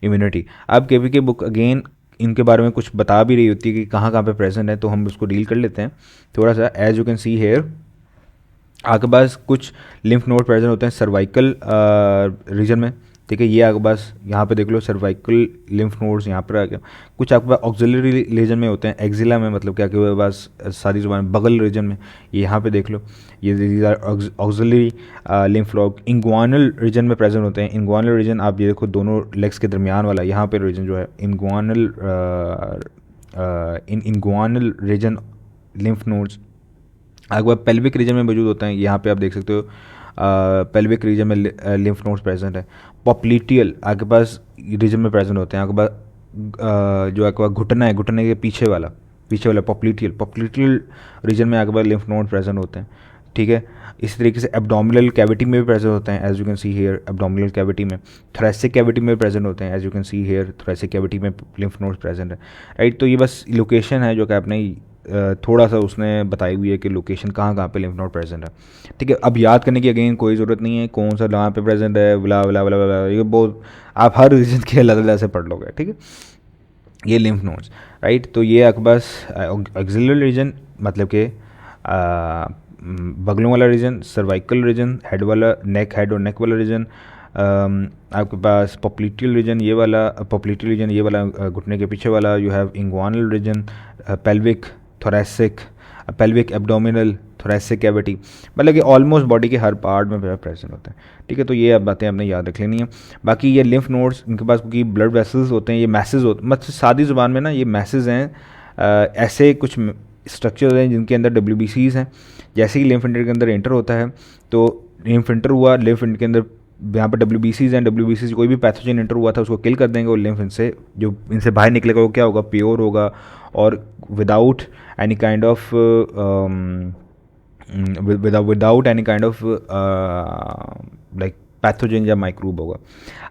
Speaker 1: इम्यूनिटी। अब केपीके बुक अगेन इनके बारे में कुछ बता भी रही होती है कि कहाँ कहाँ पे प्रेजेंट है, तो हम उसको डील कर लेते हैं थोड़ा सा। As you can see here आपके पास कुछ लिम्फ नोड प्रेजेंट होते हैं सर्वाइकल रीजन में, ठीक है। ये आपके पास यहाँ पे देख लो सर्वाइकल लिम्फ नोड्स यहाँ पर आ गया। कुछ आपके पास ऑक्सिलरी रीजन में होते हैं, एक्जिला में, मतलब क्या आपके पास सारी जुबान बगल रीजन में, ये यहाँ पे देख लो, ये ऑक्सिलरी लिम्फ नोड इंग्वानल रीजन में प्रेजेंट होते हैं। इंग्वानल रीजन आप ये देखो दोनों लेग्स के दरमियान वाला यहाँ पे रीजन जो है इंग्वानल रीजन लिम्फ नोड्स आपके पास पेल्विक रीजन में मौजूद होते हैं। यहाँ पे आप देख सकते हो पेल्विक रीजन में लिम्फ नोड्स प्रेजेंट है। पॉप्लिटियल आपके पास रीजन में प्रेजेंट होते हैं। आपके पास जो आपके पास घुटना है, घुटने के पीछे वाला पॉप्लिटियल रीजन में आपके पास लिम्फ नोड प्रेजेंट होते हैं, ठीक है। इसी तरीके से एब्डोमिनल कैविटी में भी प्रेजेंट होते हैं, as you can see here abdominal cavity में। थोरेसिक कैविटी में प्रेजेंट होते हैं, as you can see here thoracic cavity में लिम्फ नोड्स प्रेजेंट है, राइट। तो ये बस लोकेशन है जो कि आपने थोड़ा सा उसने बताई हुई है कि लोकेशन कहाँ कहाँ पे लिम्फ नोड प्रेजेंट है, ठीक है। अब याद करने की अगेन कोई ज़रूरत नहीं है कौन सा कहाँ पे प्रेजेंट है, बला बला बला बला, ये बहुत आप हर रीजन के अलग अलग से पढ़ लोगे, ठीक है। ये लिम्फ नोड्स, राइट। तो ये आपके पास एक्सिलरी रीजन मतलब कि बगलों वाला रीजन, सर्वाइकल रीजन, हेड और नेक वाला रीजन, आपके पास पॉप्लिटियल रीजन ये वाला घुटने के पीछे वाला, you have inguinal region, pelvic, thoracic, pelvic abdominal, thoracic cavity, मतलब कि ऑलमोस्ट बॉडी के हर पार्ट में प्रेजेंट होते हैं, ठीक है। तो ये अब बातें आपने याद रख लेनी है। बाकी ये लिम्फ नोड्स इनके पास क्योंकि ब्लड वेसल्स होते हैं, ये मैसेज होते, मतलब सादी ज़ुबान में ना ये मैसेज हैं, ऐसे कुछ स्ट्रक्चर हैं जिनके अंदर WBCs हैं। जैसे ही लिम्फ फिल्टर के अंदर एंटर होता है तो लिम्फ फिल्टर हुआ, लिम्फ फिल्टर के अंदर यहाँ पर WBCs हैं, WBCs कोई भी पैथोजन एंटर हुआ था उसको किल कर देंगे, और लिम्फ इनसे जो इनसे बाहर निकलेगा वो क्या होगा, प्योर होगा और without any kind of like pathogen या माइक्रोब होगा।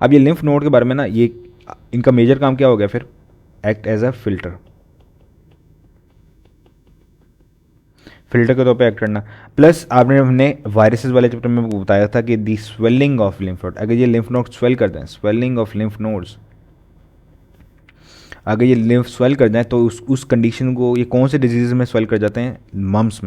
Speaker 1: अब ये लिम्फ नोड के बारे में ना, ये इनका मेजर काम क्या हो गया फिर, एक्ट एज अ फिल्टर के तौर पे एक्ट करना। प्लस हमने वायरसेस वाले चैप्टर में बताया था कि दी स्वेलिंग ऑफ लिम्फ नोड, अगर ये लिम्फ नोड स्वेल कर दें, स्वेलिंग ऑफ लिम्फ नोड्स, अगर ये लिम्फ स्वेल कर जाए तो उस कंडीशन को, ये कौन से डिजीज़ में स्वेल कर जाते हैं, मम्स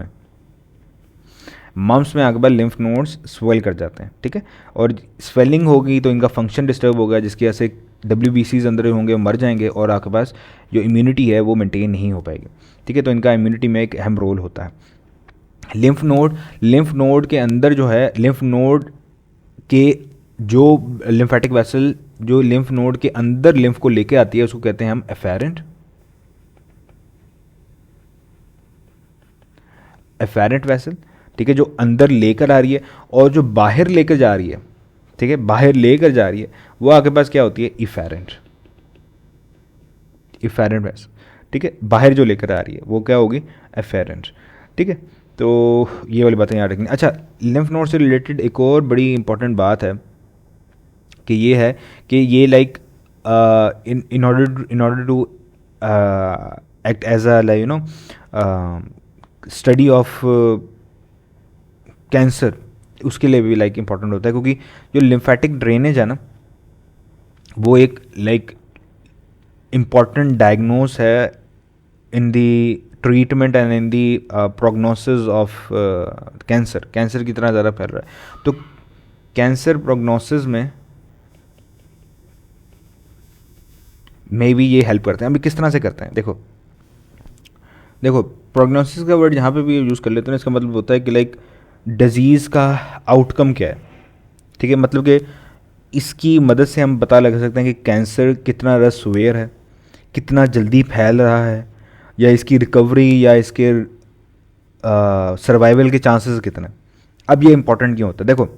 Speaker 1: में आपके पास लिम्फ नोड्स स्वेल कर जाते हैं, ठीक है। और स्वेलिंग होगी तो इनका फंक्शन डिस्टर्ब होगा, जिसकी वजह से WBCs अंदर होंगे, मर जाएंगे और आपके पास जो इम्यूनिटी है वो मेंटेन नहीं हो पाएगी, ठीक है। तो इनका इम्यूनिटी में एक अहम रोल होता है। लिम्फ नोड के अंदर जो है, लिम्फ नोड के जो लिम्फेटिक वेसल जो लिम्फ नोड के अंदर लिम्फ को लेके आती है उसको कहते हैं हम एफेरेंट वेसल, ठीक है, जो अंदर लेकर आ रही है, और जो बाहर लेकर जा रही है, ठीक है, बाहर लेकर जा रही है, वो आपके पास क्या होती है, इफेरेंट वेसल, ठीक है। बाहर जो लेकर आ रही है वो क्या होगी, एफेरेंट, ठीक है। तो ये वाली बातें याद रखनी। अच्छा, लिम्फ नोड से रिलेटेड एक और बड़ी इंपॉर्टेंट बात है कि ये है कि ये like in order to act as a like study of cancer, उसके लिए भी लाइक इंपॉर्टेंट होता है, क्योंकि जो लिम्फेटिक ड्रेनेज है ना वो एक लाइक इम्पॉर्टेंट डायग्नोस है in the treatment and in the prognosis of cancer कितना ज़्यादा फैल रहा है। तो कैंसर प्रोग्नोसिस में भी ये हेल्प करते हैं। अभी किस तरह से करते हैं, देखो प्रोग्नोसिस का वर्ड यहाँ पे भी यूज़ कर लेते हैं, इसका मतलब होता है कि लाइक डिजीज़ का आउटकम क्या है, ठीक है। मतलब कि इसकी मदद से हम पता लगा सकते हैं कि कैंसर कितना रसवेयर है, कितना जल्दी फैल रहा है, या इसकी रिकवरी या इसके सर्वाइवल के चांसेस कितने। अब ये इंपॉर्टेंट क्यों होता है, देखो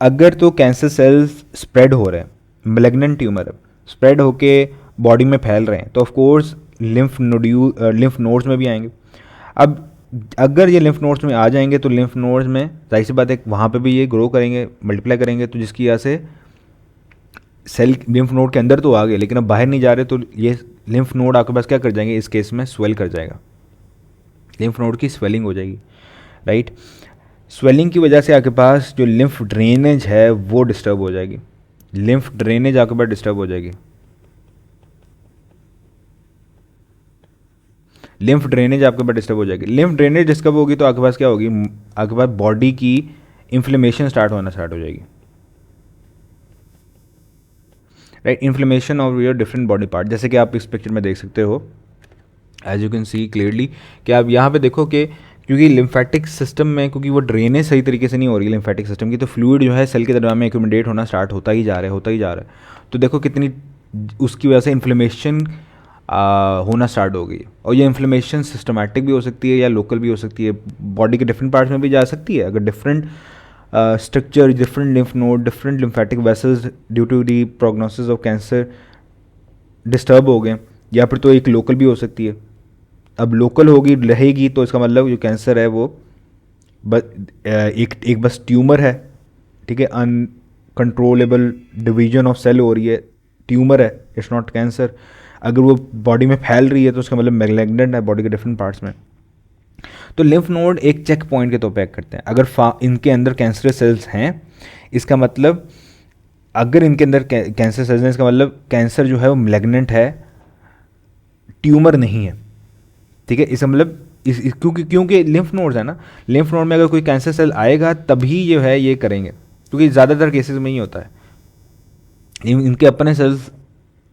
Speaker 1: अगर तो कैंसर सेल्स स्प्रेड हो रहे हैं, मैलिग्नेंट ट्यूमर है, स्प्रेड होके बॉडी में फैल रहे हैं, तो ऑफ कोर्स लिम्फ नोड्स में भी आएंगे। अब अगर ये लिम्फ नोड्स में आ जाएंगे तो लिम्फ नोड्स में जाहिर सी बात है वहाँ पे भी ये ग्रो करेंगे, मल्टीप्लाई करेंगे, तो जिसकी वजह से सेल लिम्फ नोड के अंदर तो आ गए लेकिन अब बाहर नहीं जा रहे, तो ये लिम्फ नोड आपके पास क्या कर जाएंगे, इस केस में स्वेल कर जाएगा, लिम्फ नोड की स्वेलिंग हो जाएगी, राइट। स्वेलिंग की वजह से आपके पास जो लिम्फ ड्रेनेज है वो डिस्टर्ब हो जाएगी, लिम्फ ड्रेनेज आपके पास डिस्टर्ब हो जाएगी, लिम्फ ड्रेनेज आपके पास डिस्टर्ब हो जाएगी। लिम्फ ड्रेनेज डिस्टर्ब होगी तो आपके पास क्या होगी, आपके पास बॉडी की इन्फ्लेमेशन स्टार्ट हो जाएगी, right. Inflammation of your different body part, जैसे कि आप इस पिक्चर में देख सकते हो, as you can see clearly कि आप यहाँ पे देखो कि क्योंकि लिम्फेटिक सिस्टम में, क्योंकि वो ड्रेनेज सही तरीके से नहीं हो रही लिम्फेटिक सिस्टम की, तो फ्लूइड जो है सेल के दरमियान में एक्यूमुलेट होना स्टार्ट होता ही जा रहा है, होता ही जा रहा है। तो देखो कितनी उसकी वजह से इन्फ्लेमेशन होना स्टार्ट हो गई। और ये इन्फ्लेमेशन सिस्टमैटिक भी हो सकती है या लोकल भी हो सकती है, बॉडी के डिफरेंट पार्ट्स में भी जा सकती है। अगर different structure, different lymph node, different lymphatic vessels due to the prognosis of cancer disturb हो गए, या फिर तो एक लोकल भी हो सकती है। अब लोकल होगी रहेगी तो इसका मतलब जो कैंसर है वो एक बस ट्यूमर है, ठीक है, अनकंट्रोलेबल डिवीजन ऑफ सेल हो रही है, ट्यूमर है, इट्स नॉट कैंसर। अगर वो बॉडी में फैल रही है तो उसका मतलब मैलिग्नेंट है बॉडी के डिफरेंट पार्ट्स में। तो लिम्फ नोड एक चेक पॉइंट के तौर पर एक्ट करते हैं। अगर इनके अंदर कैंसरस सेल्स हैं, इसका मतलब अगर इनके अंदर कैंसर सेल्स हैं, इसका मतलब कैंसर जो है वो मैलिग्नेंट है, ट्यूमर नहीं है, ठीक है। इसका मतलब क्योंकि लिम्फ नोड्स है ना, लिम्फ नोड में अगर कोई कैंसर सेल आएगा तभी जो है ये करेंगे, क्योंकि ज़्यादातर केसेस में ही होता है। इनके अपने सेल्स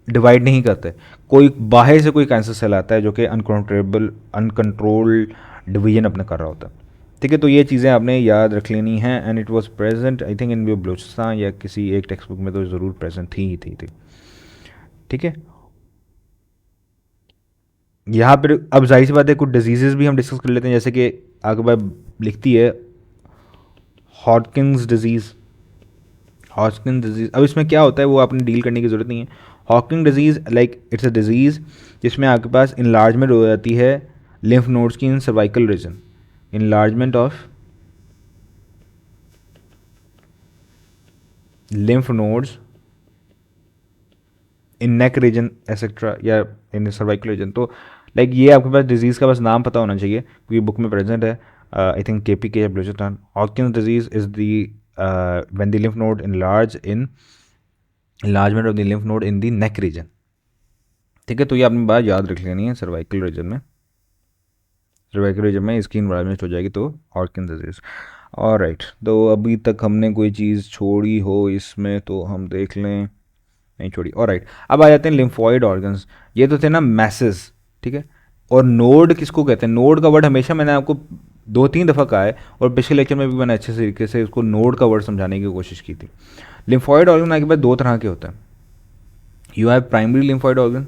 Speaker 1: डिवाइड नहीं करते, कोई बाहर से कोई कैंसर सेल आता है जो कि अनकंट्रोल्ड डिवीजन अपने कर रहा होता है, ठीक है। तो ये चीज़ें आपने याद रख लेनी हैं। And it was present I think in your Balochistan या किसी एक टेक्स्ट बुक में तो ज़रूर प्रेजेंट थी ही थी, ठीक है। यहाँ पर अब जाहिर सी बात है कुछ डिजीज़ेस भी हम डिस्कस कर लेते हैं, जैसे कि आगे बार लिखती है हॉटकिंस डिजीज़। हॉटकिंस डिजीज़, अब इसमें क्या होता है वो आपने डील करने की ज़रूरत नहीं है। Hawking disease like it's a disease जिसमें आपके पास इनलार्जमेंट हो जाती है लिम्फ नोड्स की in cervical region, enlargement of lymph nodes in neck region etcetera या इन सर्वाइकल रीजन। तो लाइक ये आपके पास डिजीज़ का बस नाम पता होना चाहिए क्योंकि बुक में प्रेजेंट है। आई थिंक KPK या Balochistan. Hawkins disease is the when the lymph node enlargement of the lymph node in the neck region, ठीक है। तो ये आपने बात याद रख लेनी है, सर्वाइकल रीजन में इसकी इन्वायरमेंट हो जाएगी तो हॉटकिंस डिजीज़। और राइट, तो अभी तक हमने कोई चीज़ छोड़ी हो इसमें तो हम देख लें, नहीं छोड़ी। और राइट, अब आ जाते हैं लिम्फॉइड ऑर्गन्स। ये तो थे ना मैसेस, ठीक है। और नोड किसको कहते हैं? नोड का वर्ड हमेशा मैंने आपको 2-3 दफ़ा कहा है और पिछले लेक्चर में भी मैंने अच्छे तरीके से इसको नोड का वर्ड समझाने की कोशिश की थी। लिम्फॉइड ऑर्गन आपके पास 2 तरह के होते हैं। You have primary lymphoid organ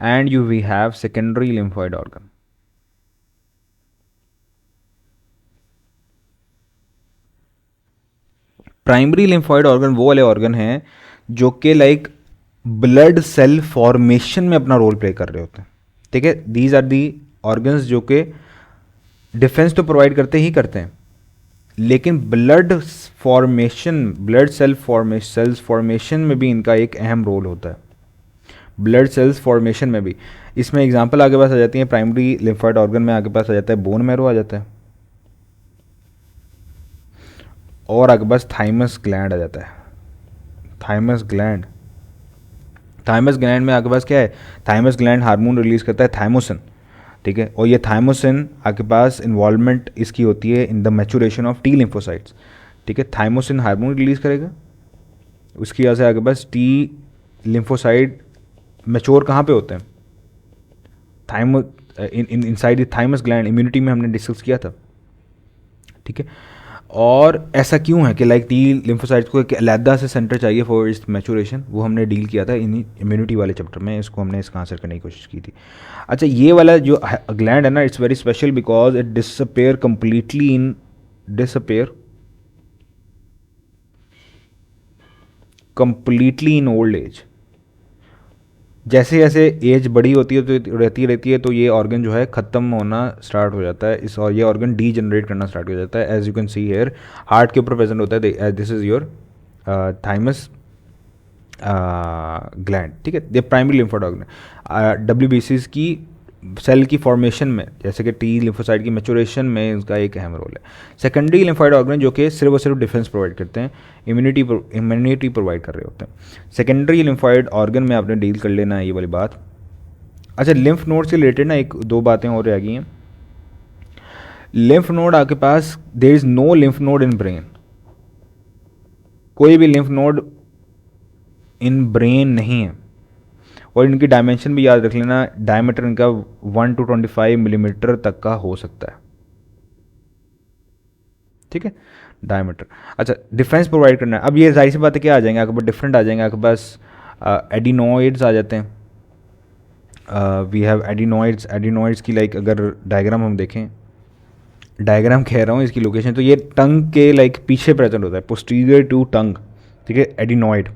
Speaker 1: and we have secondary lymphoid organ. Primary lymphoid organ वो वाले ऑर्गन हैं जो कि लाइक ब्लड सेल फॉर्मेशन में अपना रोल प्ले कर रहे होते हैं, ठीक है। दीज आर दी ऑर्गन्स जो कि डिफेंस तो प्रोवाइड करते ही करते हैं, लेकिन ब्लड सेल्स फॉर्मेशन में भी इनका एक अहम रोल होता है। ब्लड सेल्स फॉर्मेशन में भी इसमें एग्जांपल आगे पास आ जाती है। प्राइमरी लिम्फॉइड ऑर्गन में आगे पास आ जाता है बोन मैरो आ जाता है, और आगे पास थाइमस ग्लैंड आ जाता है। थाइमस ग्लैंड में आगे पास क्या है? थाइमस ग्लैंड हार्मोन रिलीज करता है थाइमोसिन, ठीक है। और ये थाइमोसिन आगे पास इन्वॉल्वमेंट इसकी होती है in the maturation of T lymphocytes, ठीक है। थाइमोसिन हार्मोन रिलीज करेगा, उसकी वजह से आगे पास टी लिम्फोसाइट मैच्योर कहाँ पे होते हैं? Inside thymus gland. इम्यूनिटी में हमने डिस्कस किया था, ठीक है। और ऐसा क्यों है कि लाइक टी लिम्फोसाइट्स को एक अलहदा से सेंटर चाहिए फॉर इट्स मैचुरेशन, वो हमने डील किया था इन इम्यूनिटी वाले चैप्टर में, इसको हमने इसका आंसर करने की कोशिश की थी। अच्छा, ये वाला जो ग्लैंड है ना, it's very special because it disappear completely in old age. जैसे जैसे एज बड़ी होती है तो रहती है तो ये ऑर्गन जो है ख़त्म होना स्टार्ट हो जाता है, और ये ऑर्गन डी जनरेट करना स्टार्ट हो जाता है। As you can see here heart के ऊपर प्रेजेंट होता है, this is your thymus gland, ठीक है। ये प्राइमरी लिम्फोइड ऑर्गन है। WBCs की सेल की फॉर्मेशन में, जैसे कि टी लिम्फोसाइट की मैचुरेशन में इसका एक अहम रोल है। सेकेंडरी लिम्फोइड ऑर्गन जो कि सिर्फ और सिर्फ डिफेंस प्रोवाइड करते हैं, इम्यूनिटी प्रोवाइड कर रहे होते हैं। सेकेंडरी लिम्फोइड ऑर्गन में आपने डील कर लेना है ये वाली बात। अच्छा, लिम्फ नोड से रिलेटेड ना एक दो बातें और रह गई हैं। लिम्फ नोड आपके पास, there is no lymph node in brain, कोई भी लिम्फ नोड इन ब्रेन नहीं है। और इनकी डायमेंशन भी याद रख लेना, डायमीटर इनका 1 to 25 मिलीमीटर तक का हो सकता है, ठीक है, डायमीटर। अच्छा, डिफरेंस प्रोवाइड करना है। अब ये जाहिर सी बात है क्या आ जाएंगे आपके पास, डिफरेंट आ जाएंगे आपके पास, एडिनोइड्स आ जाते हैं। वी हैव एडिनोइड्स, एडिनोइड्स की लाइक अगर डायग्राम हम देखें, डायग्राम कह रहा हूँ इसकी लोकेशन, तो ये टंग के लाइक पीछे प्रेजेंट होता है, पोस्टीरियर टू टंग, ठीक है, एडिनोइड।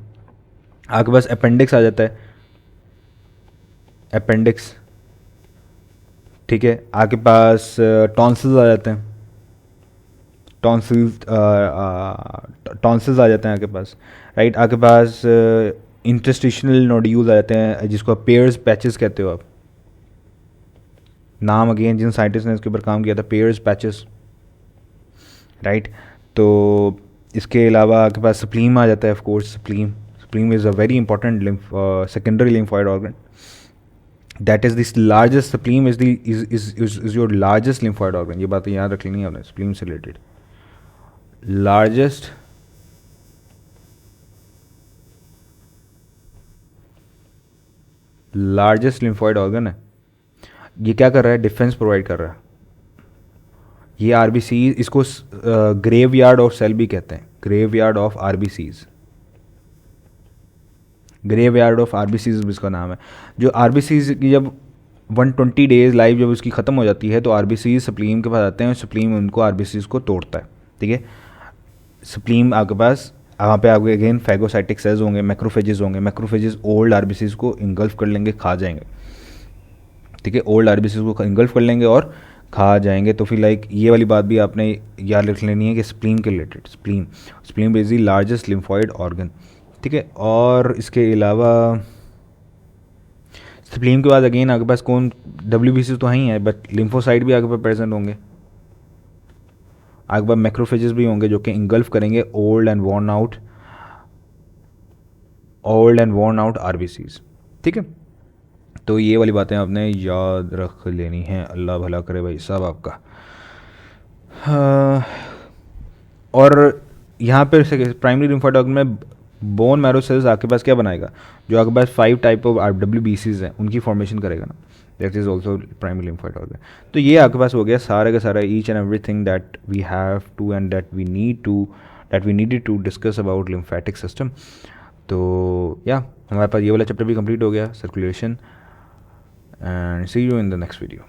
Speaker 1: आपके पास अपेंडिक्स आ जाता है, अपेंडिक्स, ठीक है। आपके पास टॉन्सिल्स आ जाते हैं, टॉन्सिल्स, टॉन्सिल्स आ जाते हैं आपके पास, राइट। आपके पास इंटरस्टिशनल नोड्यूल्स आ जाते हैं, जिसको आप पेयर्स पैचेस कहते हो आप, नाम अगेन जिन साइंटिस्ट ने इसके ऊपर काम किया था, पेयर्स पैचेस, राइट। तो इसके अलावा आपके पास स्प्लीम आ जाता है, of course spleen, spleen is a very important secondary lymphoid organ, that is this largest, spleen is your largest lymphoid organ. ये बातें याद रख लेनी है आपने स्प्लीम से रिलेटेड। लार्जेस्ट लिम्फोइड ऑर्गन है। ये क्या कर रहा है, डिफेंस प्रोवाइड कर रहा है। ये आरबीसी, इसको ग्रेव यार्ड ऑफ सेल भी कहते हैं, graveyard of RBCs, graveyard of RBCs इसका नाम है। जो आरबीसीज की जब 120 डेज लाइफ जब उसकी ख़त्म हो जाती है, तो आरबीसीज स्प्लीम के पास आते हैं और स्प्लीम उनको आरबीसीज को तोड़ता है, ठीक है। स्प्लीम आपके पास, वहाँ पे आपके अगेन फैगोसाइटिक सेल्स होंगे, मैक्रोफेजेस होंगे, मैक्रोफेजेस ओल्ड आरबीसीज को इंगल्फ कर लेंगे, खा जाएंगे, ठीक है, ओल्ड आरबीसीज को इंगल्फ कर लेंगे और खा जाएंगे। तो फिर लाइक ये वाली बात भी आपने याद रख लेनी है कि स्प्लीन के related, spleen, spleen is the largest lymphoid organ, ठीक है। और इसके अलावा स्प्लीन के बाद अगेन आपके पास कौन, डब्ल्यूबीसी तो ही है, बट लिम्फोसाइट भी आपके पास प्रेजेंट होंगे, आपके पास मैक्रोफेजेस भी होंगे जो कि इंगल्फ करेंगे old and worn out RBCs, ठीक है। तो ये वाली बातें आपने याद रख लेनी हैं, अल्लाह भला करे भाई साहब आपका। हाँ, और यहाँ पर प्राइमरी लिम्फोइड ऑर्गन में बोन मैरो सेल्स आपके पास क्या बनाएगा, जो आपके पास 5 टाइप ऑफ डब्ल्यूबीसीज हैं उनकी फॉर्मेशन करेगा ना, that is also primary lymphoid organ. तो ये आपके पास हो गया सारा का सारा, each and everything that we have to and that we needed to discuss about lymphatic system. तो या हमारे पास ये वाला चैप्टर भी कंप्लीट हो गया, circulation, and see you in the next video.